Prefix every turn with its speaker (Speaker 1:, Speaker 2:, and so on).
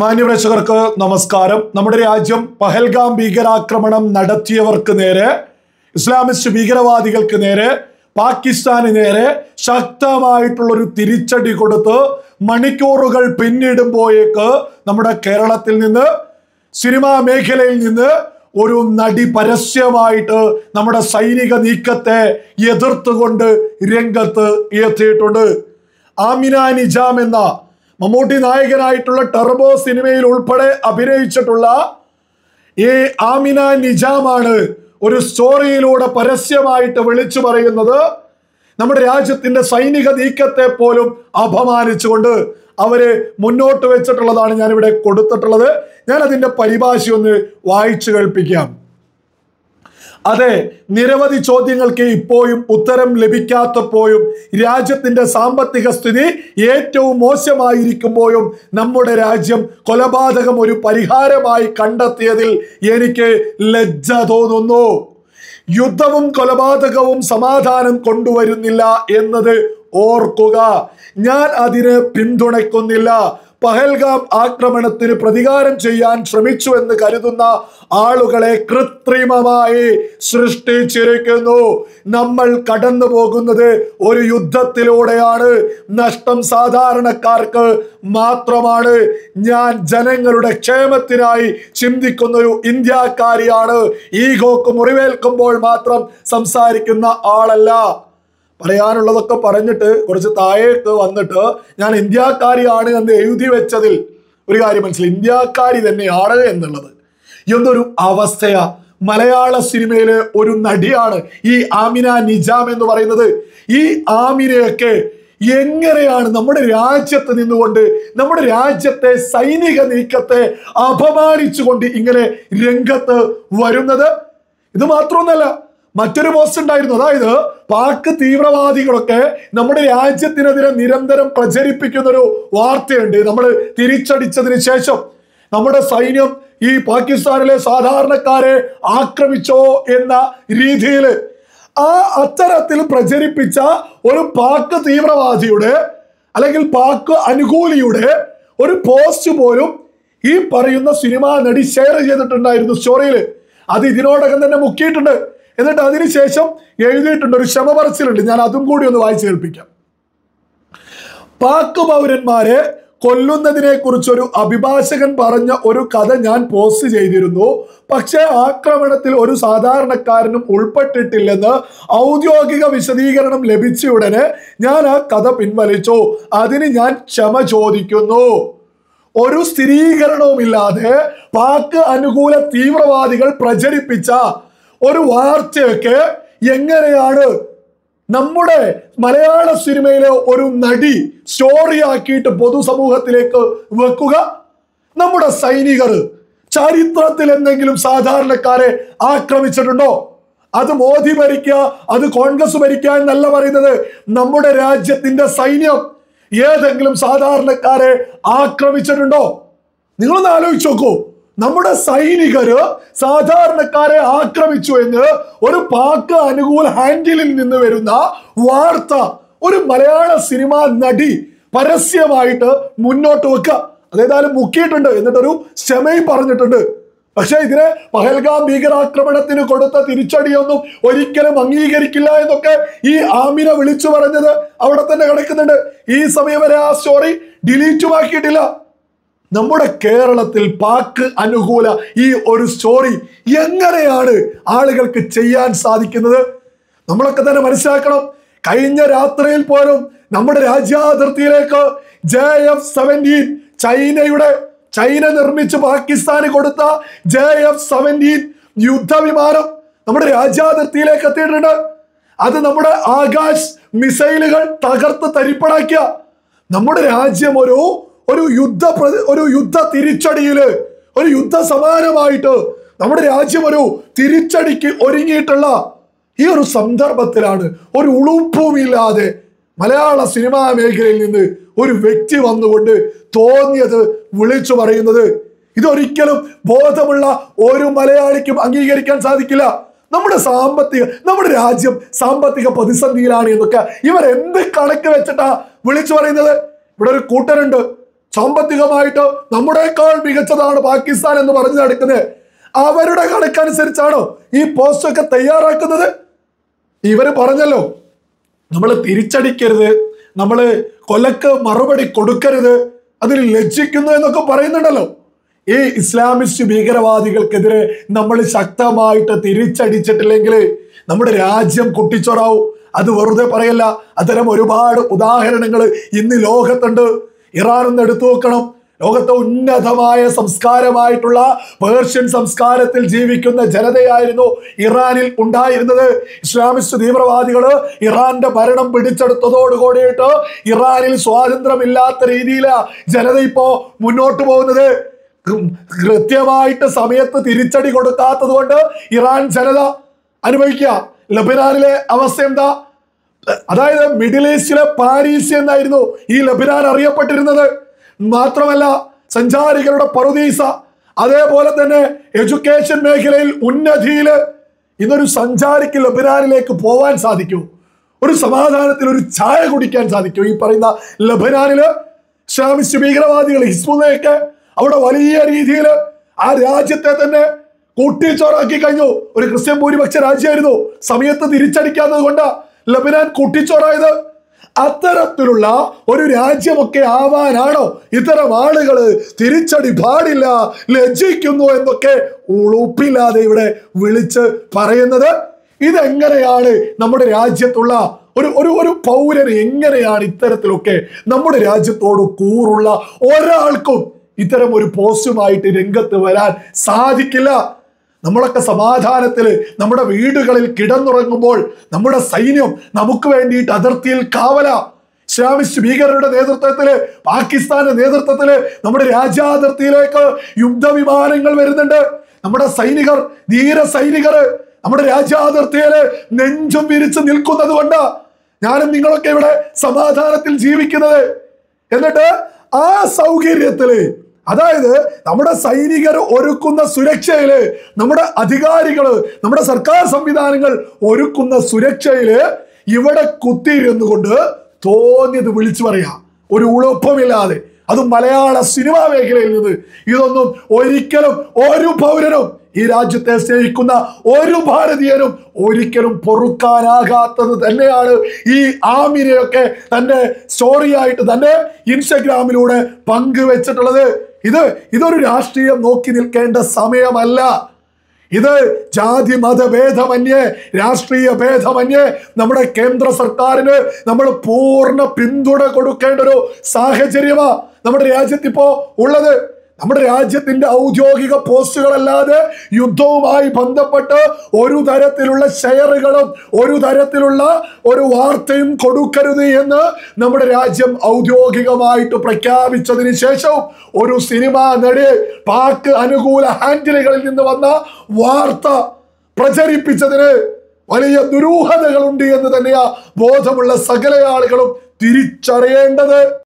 Speaker 1: മാന്യപ്രേക്ഷകർക്ക് നമസ്കാരം. നമ്മുടെ രാജ്യം പഹൽഗാം ഭീകരാക്രമണം നടത്തിയവർക്ക് നേരെ, ഇസ്ലാമിസ്റ്റ് ഭീകരവാദികൾക്ക് നേരെ, പാകിസ്ഥാന് നേരെ ശക്തമായിട്ടുള്ളൊരു തിരിച്ചടി കൊടുത്ത് മണിക്കൂറുകൾ പിന്നിടുമ്പോഴേക്ക് നമ്മുടെ കേരളത്തിൽ നിന്ന്, സിനിമാ മേഖലയിൽ നിന്ന് ഒരു നടി പരസ്യമായിട്ട് നമ്മുടെ സൈനിക നീക്കത്തെ എതിർത്തുകൊണ്ട് രംഗത്ത് എത്തിയിട്ടുണ്ട്. ആമിന നിജാം എന്ന മമ്മൂട്ടി നായകനായിട്ടുള്ള ടർബോ സിനിമയിൽ ഉൾപ്പെടെ അഭിനയിച്ചിട്ടുള്ള ഈ ആമിന നിജാമാണ് ഒരു സ്റ്റോറിയിലൂടെ പരസ്യമായിട്ട് വിളിച്ചു പറയുന്നത് നമ്മുടെ രാജ്യത്തിന്റെ സൈനിക നീക്കത്തെ പോലും അപമാനിച്ചുകൊണ്ട് അവര് മുന്നോട്ട് വെച്ചിട്ടുള്ളതാണ് ഞാനിവിടെ കൊടുത്തിട്ടുള്ളത്. ഞാൻ അതിന്റെ പരിഭാഷ ഒന്ന് വായിച്ചു കേൾപ്പിക്കാം. അതെ, നിരവധി ചോദ്യങ്ങൾക്ക് ഇപ്പോഴും ഉത്തരം ലഭിക്കാത്തപ്പോഴും രാജ്യത്തിന്റെ സാമ്പത്തിക സ്ഥിതി ഏറ്റവും മോശമായിരിക്കുമ്പോഴും നമ്മുടെ രാജ്യം കൊലപാതകം ഒരു പരിഹാരമായി കണ്ടെത്തിയതിൽ എനിക്ക് ലജ്ജ തോന്നുന്നു. യുദ്ധവും കൊലപാതകവും സമാധാനം കൊണ്ടുവരുന്നില്ല എന്നത് ഓർക്കുക. ഞാൻ അതിനെ പിന്തുണയ്ക്കുന്നില്ല. പഹൽഗാം ആക്രമണത്തിന് പ്രതികാരം ചെയ്യാൻ ശ്രമിച്ചു എന്ന് കരുതുന്ന ആളുകളെ കൃത്രിമമായി സൃഷ്ടിച്ചിരിക്കുന്നു. നമ്മൾ കടന്നു പോകുന്നത് ഒരു യുദ്ധത്തിലൂടെയാണ്. നഷ്ടം സാധാരണക്കാർക്ക് മാത്രമാണ്. ഞാൻ ജനങ്ങളുടെ ക്ഷേമത്തിനായി ചിന്തിക്കുന്ന ഒരു ഇന്ത്യക്കാരിയാണ്. ഈഗോക്ക് മുറിവേൽക്കുമ്പോൾ മാത്രം സംസാരിക്കുന്ന ആളല്ല. പറയാനുള്ളതൊക്കെ പറഞ്ഞിട്ട് കുറച്ച് താഴേക്ക് വന്നിട്ട് ഞാൻ ഇന്ത്യക്കാരിയാണ് എന്ന് എഴുതി വെച്ചതിൽ ഒരു കാര്യം മനസ്സിലായി. ഇന്ത്യക്കാരി തന്നെയാണ് എന്നുള്ളത് എന്തൊരു അവസ്ഥയാ. മലയാള സിനിമയിലെ ഒരു നടിയാണ് ഈ ആമിന നിജാം എന്ന് പറയുന്നത്. ഈ ആമിനയൊക്കെ എങ്ങനെയാണ് നമ്മുടെ രാജ്യത്ത് നിന്നുകൊണ്ട് നമ്മുടെ രാജ്യത്തെ സൈനിക നീക്കത്തെ അപമാനിച്ചുകൊണ്ട് ഇങ്ങനെ രംഗത്ത് വരുന്നത്? ഇത് മാത്രമൊന്നല്ല, മറ്റൊരു പോസ്റ്റ് ഉണ്ടായിരുന്നു. അതായത് പാക് തീവ്രവാദികളൊക്കെ നമ്മുടെ രാജ്യത്തിനെതിരെ നിരന്തരം പ്രചരിപ്പിക്കുന്ന ഒരു വാർത്തയുണ്ട്. നമ്മൾ തിരിച്ചടിച്ചതിന് ശേഷം നമ്മുടെ സൈന്യം ഈ പാകിസ്ഥാനിലെ സാധാരണക്കാരെ ആക്രമിച്ചോ എന്ന രീതിയിൽ അത്തരത്തിൽ പ്രചരിപ്പിച്ച ഒരു പാക് തീവ്രവാദിയുടെ അല്ലെങ്കിൽ പാക് അനുകൂലിയുടെ ഒരു പോസ്റ്റ് പോലും ഈ പറയുന്ന സിനിമാ നടി ഷെയർ ചെയ്തിട്ടുണ്ടായിരുന്നു സ്റ്റോറിയിൽ. അത് ഇതിനോടകം തന്നെ മുക്കിയിട്ടുണ്ട്. എന്നിട്ട് അതിനുശേഷം എഴുതിയിട്ടുണ്ട്, ഒരു ക്ഷമ പറച്ചിലുണ്ട്. ഞാൻ അതും കൂടി ഒന്ന് വായിച്ചു കേൾപ്പിക്കാം. പാക് പൗരന്മാരെ കൊല്ലുന്നതിനെ കുറിച്ചൊരു അഭിഭാഷകൻ പറഞ്ഞ ഒരു കഥ ഞാൻ പോസ്റ്റ് ചെയ്തിരുന്നു. പക്ഷേ ആക്രമണത്തിൽ ഒരു സാധാരണക്കാരനും ഉൾപ്പെട്ടിട്ടില്ലെന്ന് ഔദ്യോഗിക വിശദീകരണം ലഭിച്ചയുടനെ ഞാൻ ആ കഥ പിൻവലിച്ചു. അതിന് ഞാൻ ക്ഷമ ചോദിക്കുന്നു. ഒരു സ്ഥിരീകരണവുമില്ലാതെ പാക് അനുകൂല തീവ്രവാദികൾ പ്രചരിപ്പിച്ച ഒരു വാർത്തയൊക്കെ എങ്ങനെയാണ് നമ്മുടെ മലയാള സിനിമയിലെ ഒരു നടി സ്റ്റോറി ആക്കിയിട്ട് പൊതുസമൂഹത്തിലേക്ക് വെക്കുക? നമ്മുടെ സൈനികർ ചരിത്രത്തിൽ എന്തെങ്കിലും സാധാരണക്കാരെ ആക്രമിച്ചിട്ടുണ്ടോ? അത് മോദി ഭരിക്കുക, അത് കോൺഗ്രസ് ഭരിക്കുക എന്നല്ല പറയുന്നത്. നമ്മുടെ രാജ്യത്തിന്റെ സൈന്യം ഏതെങ്കിലും സാധാരണക്കാരെ ആക്രമിച്ചിട്ടുണ്ടോ? നിങ്ങളൊന്ന് ആലോചിച്ച് നോക്കൂ. നമ്മുടെ സൈനികര് സാധാരണക്കാരെ ആക്രമിച്ചു എന്ന് ഒരു പാക് അനുകൂല ഹാൻഡിലിൽ നിന്ന് വരുന്ന വാർത്ത ഒരു മലയാള സിനിമാ നടി പരസ്യമായിട്ട് മുന്നോട്ട് വെക്കുക. അതേതായാലും മുക്കിയിട്ടുണ്ട്, എന്നിട്ടൊരു ക്ഷമയും പറഞ്ഞിട്ടുണ്ട്. പക്ഷെ ഇതിനെ പഹൽഗാം ഭീകരാക്രമണത്തിന് കൊടുത്ത തിരിച്ചടിയൊന്നും ഒരിക്കലും അംഗീകരിക്കില്ല എന്നൊക്കെ ഈ ആമിന വിളിച്ചു പറഞ്ഞത് അവിടെ തന്നെ കിടക്കുന്നുണ്ട്. ഈ സമയം വരെ ആ സ്റ്റോറി ഡിലീറ്റുമാക്കിയിട്ടില്ല. നമ്മുടെ കേരളത്തിൽ പാക് അനുകൂല ഈ ഒരു സ്റ്റോറി എങ്ങനെയാണ് ആളുകൾക്ക് ചെയ്യാൻ സാധിക്കുന്നത്? നമ്മളൊക്കെ തന്നെ മനസ്സിലാക്കണം. കഴിഞ്ഞ രാത്രിയിൽ പോലും നമ്മുടെ രാജ്യാതിർത്തിയിലേക്ക് JF-17 ചൈന നിർമ്മിച്ച് പാകിസ്ഥാന് കൊടുത്ത JF-17 യുദ്ധവിമാനം നമ്മുടെ രാജ്യാതിർത്തിയിലേക്ക് എത്തിയിട്ടുണ്ട്. അത് നമ്മുടെ ആകാശ് മിസൈലുകൾ തകർത്ത് തരിപ്പണാക്കിയ നമ്മുടെ രാജ്യം ഒരു യുദ്ധ തിരിച്ചടിയില്, ഒരു യുദ്ധ സമാനമായിട്ട് നമ്മുടെ രാജ്യം ഒരു തിരിച്ചടിക്ക് ഒരുങ്ങിയിട്ടുള്ള ഈ ഒരു സന്ദർഭത്തിലാണ് ഒരു ഉളുപ്പുമില്ലാതെ മലയാള സിനിമാ മേഖലയിൽ നിന്ന് ഒരു വ്യക്തി വന്നുകൊണ്ട് തോന്നിയത് വിളിച്ചു പറയുന്നത്. ഇതൊരിക്കലും ബോധമുള്ള ഒരു മലയാളിക്കും അംഗീകരിക്കാൻ സാധിക്കില്ല. നമ്മുടെ രാജ്യം സാമ്പത്തിക പ്രതിസന്ധിയിലാണ് എന്നൊക്കെ ഇവർ എന്ത് കണക്ക് വെച്ചിട്ടാ വിളിച്ചു പറയുന്നത്? ഇവിടെ ഒരു കൂട്ടരുണ്ട്, സാമ്പത്തികമായിട്ട് നമ്മുടേക്കാൾ മികച്ചതാണ് പാകിസ്ഥാൻ എന്ന് പറഞ്ഞു നടക്കുന്നത്. അവരുടെ കണക്കനുസരിച്ചാണോ ഈ പോസ്റ്റ് ഒക്കെ തയ്യാറാക്കുന്നത്? ഇവര് പറഞ്ഞല്ലോ, നമ്മൾ തിരിച്ചടിക്കരുത്, നമ്മൾ കൊലക്ക് മറുപടി കൊടുക്കരുത്, അതിൽ ലജ്ജിക്കുന്നു എന്നൊക്കെ പറയുന്നുണ്ടല്ലോ. ഈ ഇസ്ലാമിസ്റ്റ് ഭീകരവാദികൾക്കെതിരെ നമ്മൾ ശക്തമായിട്ട് തിരിച്ചടിച്ചിട്ടില്ലെങ്കിൽ നമ്മുടെ രാജ്യം കുട്ടിച്ചോറാവും. അത് വെറുതെ പറയല്ല, അത്തരം ഒരുപാട് ഉദാഹരണങ്ങൾ ഇന്ന് ലോകത്തുണ്ട്. ഇറാൻ ഒന്ന് എടുത്തു നോക്കണം. ലോകത്തെ ഉന്നതമായ സംസ്കാരമായിട്ടുള്ള പേർഷ്യൻ സംസ്കാരത്തിൽ ജീവിക്കുന്ന ജനതയായിരുന്നു ഇറാനിൽ ഉണ്ടായിരുന്നത്. ഇസ്ലാമിസ്റ്റ് തീവ്രവാദികള് ഇറാന്റെ ഭരണം പിടിച്ചെടുത്തതോടുകൂടിയിട്ട് ഇറാനിൽ സ്വാതന്ത്ര്യമില്ലാത്ത രീതിയിലാണ് ജനത ഇപ്പോ മുന്നോട്ട് പോകുന്നത്. കൃത്യമായിട്ട് സമയത്ത് തിരിച്ചടി കൊടുക്കാത്തത് കൊണ്ട് ഇറാൻ ജനത അനുഭവിക്കുക. ലബനാനിലെ അവസ്ഥ എന്താ? അതായത് മിഡിൽ ഈസ്റ്റിലെ പാരീസ് എന്നായിരുന്നു ഈ ലബനാൻ അറിയപ്പെട്ടിരുന്നത്. മാത്രമല്ല സഞ്ചാരികളുടെ പറുദീസ, അതേപോലെ തന്നെ എഡ്യൂക്കേഷൻ മേഖലയിൽ ഉന്നതിയില് ഇന്നൊരു സഞ്ചാരിക്ക് ലബനാനിലേക്ക് പോവാൻ സാധിക്കൂ, ഒരു സമാധാനത്തിൽ ഒരു ചായ കുടിക്കാൻ സാധിക്കൂ. ഈ പറയുന്ന ലബനാനില് ഇസ്ലാമിസ്റ്റ് ഭീകരവാദികൾ ഹിസ്ബുള്ളയൊക്കെ അവിടെ വലിയ രീതിയിൽ ആ രാജ്യത്തെ തന്നെ കൂട്ടിച്ചോറാക്കി കഴിഞ്ഞു. ഒരു ക്രിസ്ത്യൻ ഭൂരിപക്ഷ രാജ്യമായിരുന്നു. സമയത്ത് തിരിച്ചടിക്കാത്തത് കൊണ്ട് ലബനാൻ കൂട്ടിച്ചോറായത്. അത്തരത്തിലുള്ള ഒരു രാജ്യമൊക്കെ ആവാനാണോ ഇത്തരം ആളുകൾ തിരിച്ചടി പാടില്ല, ലജ്ജിക്കുന്നു എന്നൊക്കെ ഉളുപ്പില്ലാതെ ഇവിടെ വിളിച്ച് പറയുന്നത്? ഇതെങ്ങനെയാണ് നമ്മുടെ രാജ്യത്തുള്ള ഒരു പൗരന് എങ്ങനെയാണ് ഇത്തരത്തിലൊക്കെ നമ്മുടെ രാജ്യത്തോട് കൂറുള്ള ഒരാൾക്കും ഇത്തരം ഒരു പോസ്റ്റുമായിട്ട് രംഗത്ത് വരാൻ സാധിക്കില്ല? നമ്മളൊക്കെ സമാധാനത്തിൽ നമ്മുടെ വീടുകളിൽ കിടന്നുറങ്ങുമ്പോൾ നമ്മുടെ സൈന്യം നമുക്ക് വേണ്ടിയിട്ട് അതിർത്തിയിൽ കാവല. ഇസ്ലാമിസ്റ്റ് ഭീകരരുടെ നേതൃത്വത്തില്, പാകിസ്ഥാന്റെ നേതൃത്വത്തില് നമ്മുടെ രാജ്യാതിർത്തിയിലേക്ക് യുദ്ധവിമാനങ്ങൾ വരുന്നുണ്ട്. നമ്മുടെ സൈനികർ, ധീര സൈനികർ നമ്മുടെ രാജ്യാതിർത്തിയില് നെഞ്ചും വിരിച്ച് നിൽക്കുന്നത് കൊണ്ട് ഞാനും നിങ്ങളൊക്കെ ഇവിടെ സമാധാനത്തിൽ ജീവിക്കുന്നത്. എന്നിട്ട് ആ സൗകര്യത്തില്, അതായത് നമ്മുടെ സൈനികർ ഒരുക്കുന്ന സുരക്ഷയില്, നമ്മുടെ അധികാരികള്, നമ്മുടെ സർക്കാർ സംവിധാനങ്ങൾ ഒരുക്കുന്ന സുരക്ഷയില് ഇവിടെ കുത്തിയിരുന്നു കൊണ്ട് തോന്നിയത് വിളിച്ചു പറയാ, ഒരു ഉളുപ്പമില്ലാതെ. അതും മലയാള സിനിമാ മേഖലയിൽ നിന്ന്. ഇതൊന്നും ഒരിക്കലും ഒരു പൗരനും, ഈ രാജ്യത്തെ സ്നേഹിക്കുന്ന ഒരു ഭാരതീയനും ഒരിക്കലും പൊറുക്കാനാകാത്തത് തന്നെയാണ് ഈ ആമിനെയൊക്കെ തന്റെ സ്റ്റോറിയായിട്ട് തന്റെ ഇൻസ്റ്റഗ്രാമിലൂടെ പങ്കുവെച്ചിട്ടുള്ളത്. ഇതൊരു രാഷ്ട്രീയം നോക്കി നിൽക്കേണ്ട സമയമല്ല. ഇത് ജാതി മത ഭേദമന്യേ, രാഷ്ട്രീയ ഭേദമന്യേ നമ്മുടെ കേന്ദ്ര സർക്കാരിന് നമ്മൾ പൂർണ്ണ പിന്തുണ കൊടുക്കേണ്ട ഒരു സാഹചര്യമാണ് നമ്മുടെ രാജ്യത്തിപ്പോ ഉള്ളത്. നമ്മുടെ രാജ്യത്തിന്റെ ഔദ്യോഗിക പോസ്റ്റുകളല്ലാതെ യുദ്ധവുമായി ബന്ധപ്പെട്ട് ഒരു തരത്തിലുള്ള ഷെയറുകളും ഒരു തരത്തിലുള്ള ഒരു വാർത്തയും കൊടുക്കരുത് എന്ന് നമ്മുടെ രാജ്യം ഔദ്യോഗികമായിട്ട് പ്രഖ്യാപിച്ചതിന് ശേഷവും ഒരു സിനിമാ നടി പാക് അനുകൂല ഹാൻഡിലുകളിൽ നിന്ന് വന്ന വാർത്ത പ്രചരിപ്പിച്ചതിന് വലിയ ദുരൂഹതകളുണ്ട് എന്ന് തന്നെയാ ബോധമുള്ള സകല ആളുകളും തിരിച്ചറിയേണ്ടത്.